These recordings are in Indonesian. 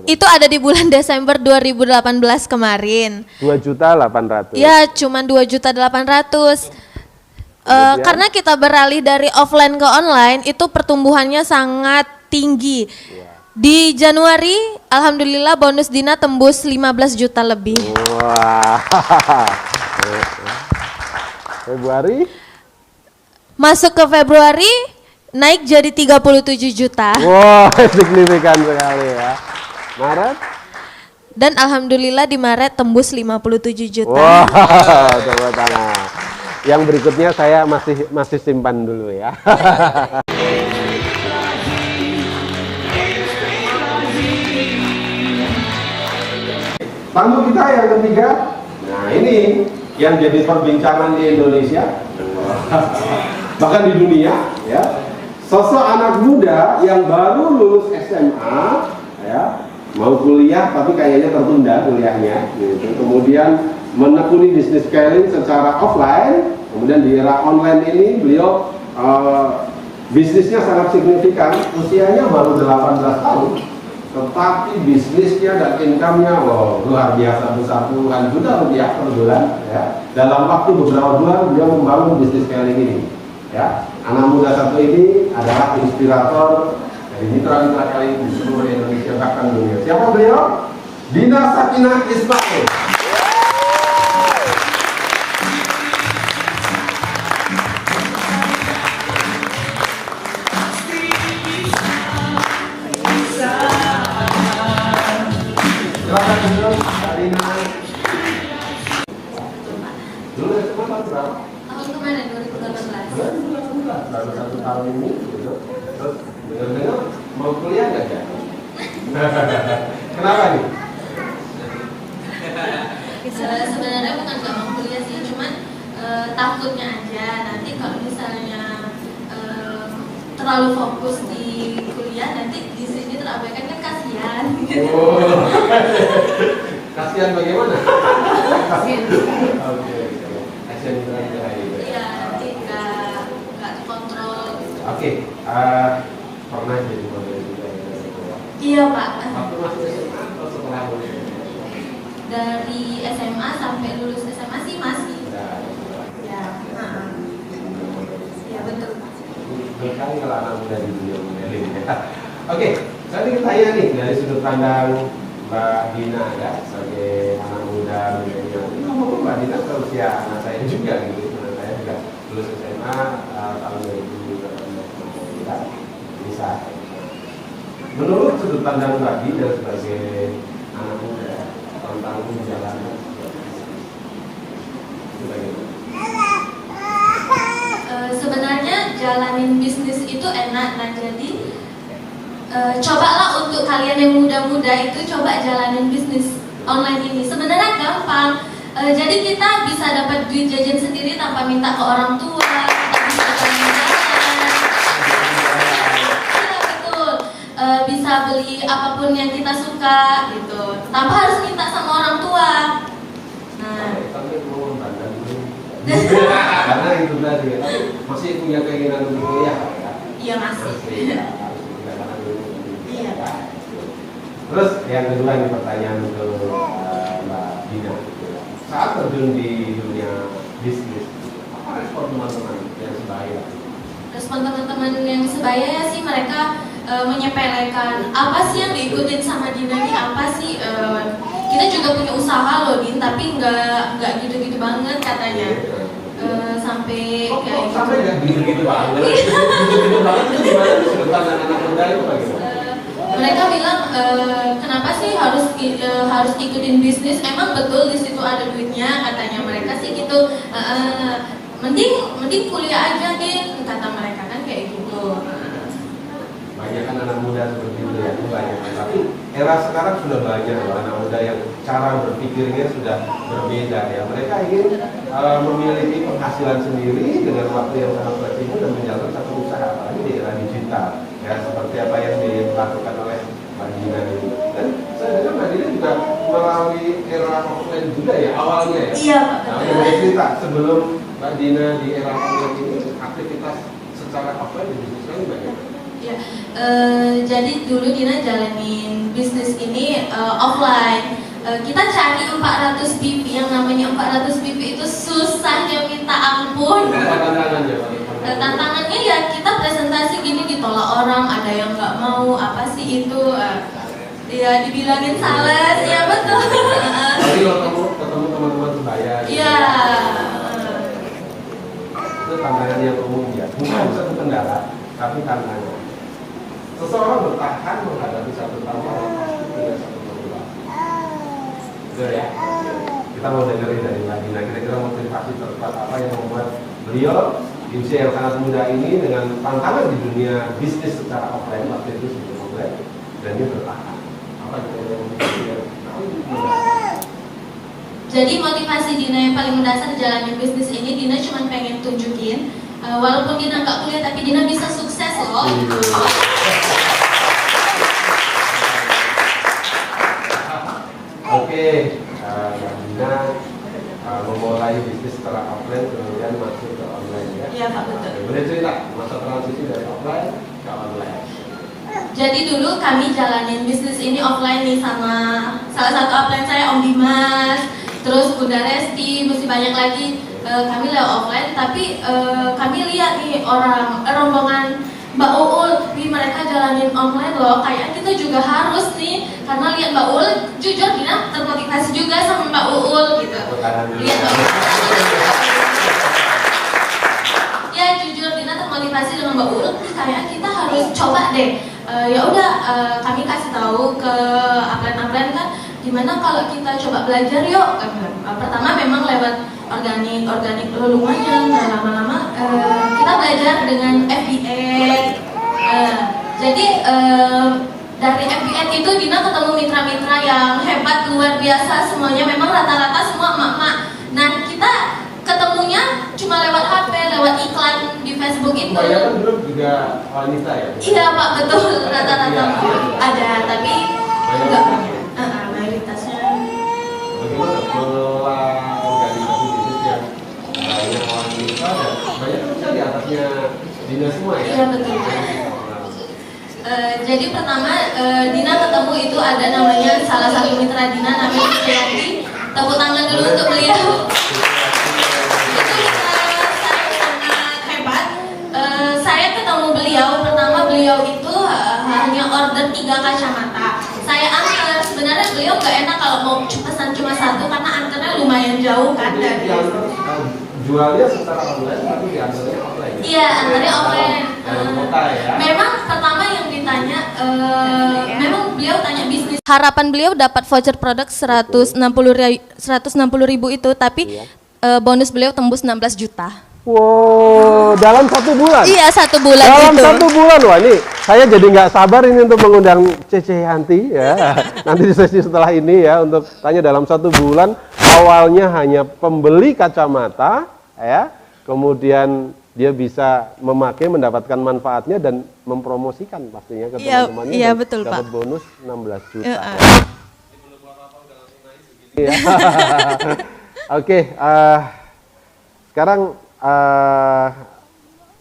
Itu ada di bulan Desember 2018 kemarin. 2.800.000. Ya, cuman 2.800.000. Karena kita beralih dari offline ke online, itu pertumbuhannya sangat tinggi. Di Januari, alhamdulillah bonus Dina tembus 15 juta lebih. Wah. Februari? Masuk ke Februari, naik jadi 37 juta. Wah, signifikan sekali ya. Maret? Dan alhamdulillah di Maret tembus 57 juta. Wah, tepuk tangan. Yang berikutnya saya masih simpan dulu ya. Tamu kita yang ketiga. Nah, ini yang jadi perbincangan di Indonesia, bahkan di dunia ya. Sosok anak muda yang baru lulus SMA ya, mau kuliah tapi kayaknya tertunda kuliahnya gitu. Kemudian menekuni bisnis scaling secara offline, kemudian di era online ini beliau bisnisnya sangat signifikan, usianya baru 18 tahun, tetapi bisnisnya dan income-nya luar biasa, besar puluhan juta rupiah per bulan ya. Dalam waktu beberapa bulan beliau membangun bisnis scaling ini ya. Anak muda satu ini adalah inspirator dari mitra-mitra kali di seluruh Indonesia bahkan dunia. Siapa beliau? Dina Sakinah Ismail. Silakan dulu, Kak Dina. Dulu SMA berapa? Tahun kemarin 2018. Baru 1 tahun ini gitu. Terus benar-benar mau kuliah nggak ya? Kenapa nih? Sebenarnya bukan nggak mau kuliah sih, cuman takutnya aja nanti kalau misalnya terlalu fokus di kuliah, nanti di sini terabaikan kan kasihan. Oh. Kasihan bagaimana? Kasihan. Oke. Kasihan juga. Iya, nanti nggak kontrol. Oke. Pernah jadi model juga ya? Iya Pak. Waktu masih SMA atau setelah lulus? Dari SMA sampai lulus SMA sih masih. Ya. Ya betul Pak. Berkali kalau anak muda di dunia modeling ya. Oke, saya ingin tanya nih dari sudut pandang Mbak Dina ya, sebagai anak muda milenial. Ngomong Mbak Dina seusia anak saya juga gitu, anak saya juga lulus SMA tahun 2018 ya, bisa. Menurut sudut pandang Mbak Dina sebagai anak muda tentang perjalanan itu bagaimana? Sebenarnya jalanin bisnis itu enak, nah jadi cobalah untuk kalian yang muda-muda itu coba jalanin bisnis online ini. Sebenarnya gampang, jadi kita bisa dapat duit jajan sendiri tanpa minta ke orang tua, kita bisa jalan-jalan, iya betul, bisa beli apapun yang kita suka gitu, tanpa harus minta sama orang tua. Nah, karena itu tadi masih punya keinginan untuk kuliah ya? iya masih. Harus berjalan dulu. Iya. Terus yang kedua ini pertanyaan untuk Mbak Dina. Saat terjun di dunia bisnis, apa respon teman-teman yang sebaya? Respon teman-teman yang sebaya ya sih mereka menyepelekan apa sih yang diikutin sama Dina ini, apa sih kita juga punya usaha loh Din, tapi nggak gitu-gitu banget katanya. Sampai kayak sampai nggak gitu-gitu banget. Gitu-gitu banget itu gimana sudut pandang anak muda itu bagaimana? Mereka bilang kenapa sih harus ikutin bisnis? Emang betul di situ ada duitnya katanya mereka sih gitu. Mending kuliah aja Din kata mereka kan kayak gitu. Banyak kan anak muda seperti itu ya, banyak. Tapi era sekarang sudah banyak loh anak muda yang cara berpikirnya sudah berbeda ya. Mereka ingin memiliki penghasilan sendiri dengan waktu yang sangat fleksibel dan menjalankan satu usaha, apalagi di era digital ya, seperti apa yang dilakukan oleh Mbak Dina ini. Dan saya dengar Mbak Dina juga melalui era offline juga ya awalnya ya. Iya Pak. Nah, boleh cerita sebelum Mbak Dina di era offline ini aktivitas secara offline di bisnis lain bagaimana? Ya, jadi dulu Dina jalanin bisnis ini offline. Kita cari 400 BP, yang namanya 400 BP itu susahnya minta ampun. Tantangannya ya kita presentasi gini ditolak orang, ada yang nggak mau, apa sih itu? Ya dibilangin salah, ya betul. Tapi kalau ketemu teman-teman sebaya. Iya. Itu tantangan yang umum ya, bukan satu kendala, tapi tantangan. Seseorang bertahan menghadapi satu tantangan pasti punya satu motivasi. Betul ya? Kita mau dengerin dari Mbak Dina, kira-kira motivasi tepat apa yang membuat beliau di usia yang sangat muda ini dengan tantangan di dunia bisnis secara offline waktu itu sebelum offline dan dia bertahan. Apa yang motivasi? Jadi motivasi Dina yang paling mendasar jalanin bisnis ini, Dina cuma pengen tunjukin walaupun Dina nggak kuliah tapi Dina bisa sukses loh. Oke, Dina memulai bisnis secara offline kemudian masuk ke online ya. Iya Pak, betul. Boleh cerita masa transisi dari offline ke online. Jadi dulu kami jalanin bisnis ini offline nih sama salah satu upline saya Om Dimas, terus Bunda Resti, masih banyak lagi. Kami lewat offline, tapi kami lihat nih rombongan Mbak Uul, mereka jalanin online loh. Kayak kita juga harus nih, karena lihat Mbak Uul, jujur Dina termotivasi juga sama Mbak Uul gitu. Lihat Mbak Uul. Ya jujur Dina termotivasi dengan Mbak Uul, kayak kita harus coba deh. Ya udah, kami kasih tahu ke upline-upline kan, gimana kalau kita coba belajar yuk. Pertama memang lewat organik lumayan, lama-lama kita belajar dengan FBA. Jadi dari FBA itu Dina ketemu mitra-mitra yang hebat luar biasa, semuanya memang rata-rata semua emak-emak. Nah kita ketemunya cuma lewat HP, lewat iklan di Facebook itu. Kebanyakan dulu juga wanita ya? Iya Pak, betul, rata-rata ada, tapi enggak mayoritasnya. Bagaimana mengelola organisasi bisnis yang banyak wanita dan banyak kan bisa di atasnya Dina semua ya? Iya betul. Jadi pertama Dina ketemu itu ada namanya salah satu mitra Dina namanya Setiati. Tepuk tangan dulu untuk beliau. Beliau itu hanya order 3 kacamata. Saya antar, sebenarnya beliau nggak enak kalau mau pesan cuma satu karena antarnya lumayan jauh kan dari. Jualnya secara online tapi diantarnya offline. Iya, antarnya offline. Kota ya. Memang pertama yang ditanya, memang beliau tanya bisnis. Harapan beliau dapat voucher produk 160.000 itu, tapi bonus beliau tembus 16 juta. Wow, dalam 1 bulan? Iya, 1 bulan dalam itu. 1 bulan, wah ini saya jadi nggak sabar ini untuk mengundang Cece Yanti ya. Nanti di sesi setelah ini ya untuk tanya dalam 1 bulan awalnya hanya pembeli kacamata ya, kemudian dia bisa memakai mendapatkan manfaatnya dan mempromosikan pastinya ke teman-temannya. Iya, betul dapat Pak. bonus 16 juta. Oke, sekarang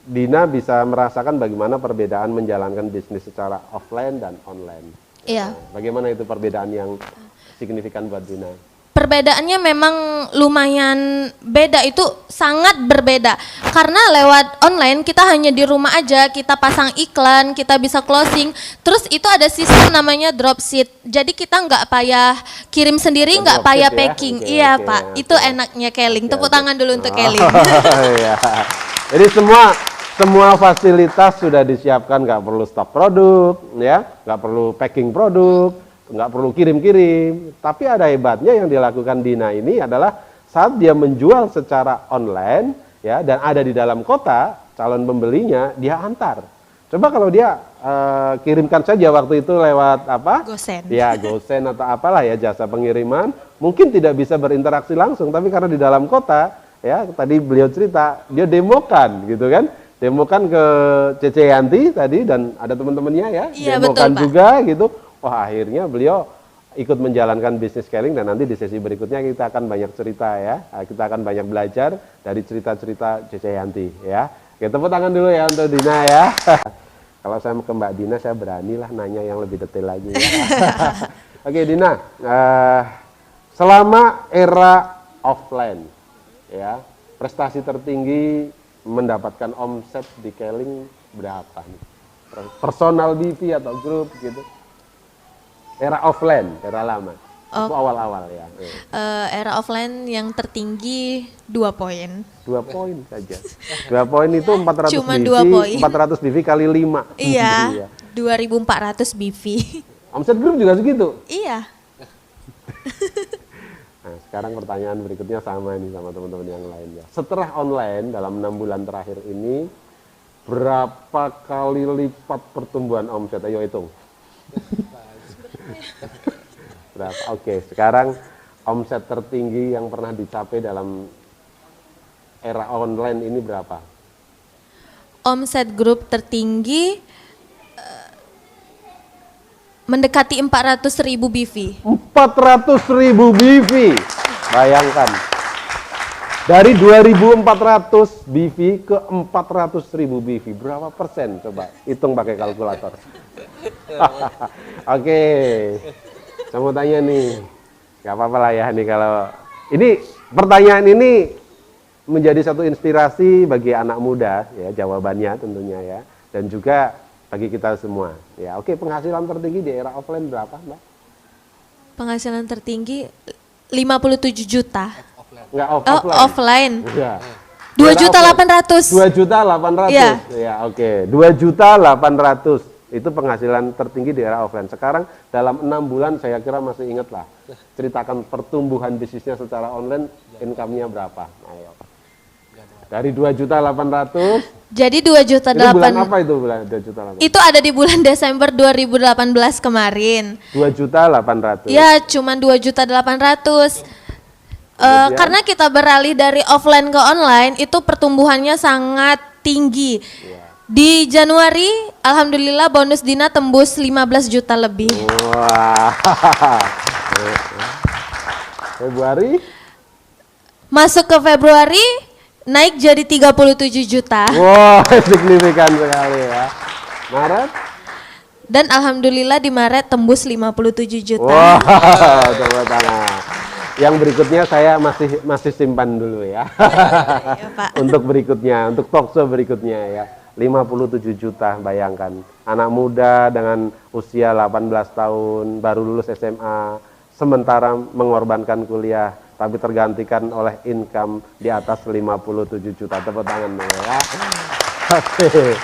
Dina bisa merasakan bagaimana perbedaan menjalankan bisnis secara offline dan online. Iya. Bagaimana itu perbedaan yang signifikan buat Dina? Perbedaannya memang lumayan beda, itu sangat berbeda. Karena lewat online kita hanya di rumah aja, kita pasang iklan, kita bisa closing. Terus itu ada sistem namanya dropship. Jadi kita nggak payah kirim sendiri, nggak payah packing. Iya Pak, itu enaknya Keling. Tepuk tangan dulu untuk Keling. Iya. Jadi semua fasilitas sudah disiapkan, nggak perlu stok produk, ya, nggak perlu packing produk, nggak perlu kirim-kirim. Tapi ada hebatnya yang dilakukan Dina ini adalah saat dia menjual secara online, ya, dan ada di dalam kota, calon pembelinya dia antar. Coba kalau dia kirimkan saja waktu itu lewat apa? Gosen. Ya, Gosen atau apalah ya, jasa pengiriman, mungkin tidak bisa berinteraksi langsung, tapi karena di dalam kota, ya, tadi beliau cerita, dia demokan gitu kan. Demokan ke Cece Yanti tadi dan ada teman-temannya ya, iya, demokan betul, juga gitu. Wah, akhirnya beliau ikut menjalankan bisnis Keling dan nanti di sesi berikutnya kita akan banyak cerita ya. Kita akan banyak belajar dari cerita-cerita Cece Yanti ya. Oke, tepuk tangan dulu ya untuk Dina ya. Kalau saya ke Mbak Dina, saya beranilah nanya yang lebih detail lagi. Ya. Oke Dina, selama era offline, ya prestasi tertinggi mendapatkan omset di Keling berapa nih? Personal BV atau grup gitu? Era offline, era lama. Itu awal-awal ya. Era offline yang tertinggi 2 poin. 2 poin saja. 2 poin itu 400 Cuma BV, 2 poin. 400 BV kali 5. Iya, 2.400 BV. Omset grup juga segitu? Iya. Nah, sekarang pertanyaan berikutnya sama nih sama teman-teman yang lain ya. Setelah online dalam 6 bulan terakhir ini, berapa kali lipat pertumbuhan omset? Ayo hitung. Berapa? Oke, sekarang omset tertinggi yang pernah dicapai dalam era online ini berapa? Omset grup tertinggi mendekati 400.000 BV. 400.000 BV. Bayangkan. Dari 2.400 BV ke 400.000 BV. Berapa persen? Coba hitung pakai kalkulator. Oke. Saya mau tanya nih. Gak apa-apa lah ya nih kalau ini pertanyaan ini menjadi satu inspirasi bagi anak muda ya jawabannya tentunya ya dan juga bagi kita semua. Ya, oke, penghasilan tertinggi di era offline berapa, Mbak? Penghasilan tertinggi 57 juta. Enggak Offline. Ya. 2.800.000. 2.800.000. Iya. Ya, oke. 2.800.000 itu penghasilan tertinggi di era offline. Sekarang dalam 6 bulan saya kira masih ingat lah. Ceritakan pertumbuhan bisnisnya secara online, income-nya berapa? Ayo. Dari 2.800.000. Jadi 2.800.000. Ini bulan apa itu bulan 2.800.000? Itu ada di bulan Desember 2018 kemarin. 2.800.000. Ya, cuma 2.800.000. Karena kita beralih dari offline ke online, itu pertumbuhannya sangat tinggi. Di Januari, alhamdulillah bonus Dina tembus 15 juta lebih. Wah. Februari? Masuk ke Februari, naik jadi 37 juta. Wah, signifikan sekali ya. Maret? Dan alhamdulillah di Maret tembus 57 juta. Wah, tepuk tangan. Yang berikutnya saya masih simpan dulu ya. Iya, Pak. Untuk berikutnya, untuk talkshow berikutnya ya. 57 juta, bayangkan. Anak muda dengan usia 18 tahun, baru lulus SMA, sementara mengorbankan kuliah, tapi tergantikan oleh income di atas 57 juta. Tepuk tangan ya. Oke.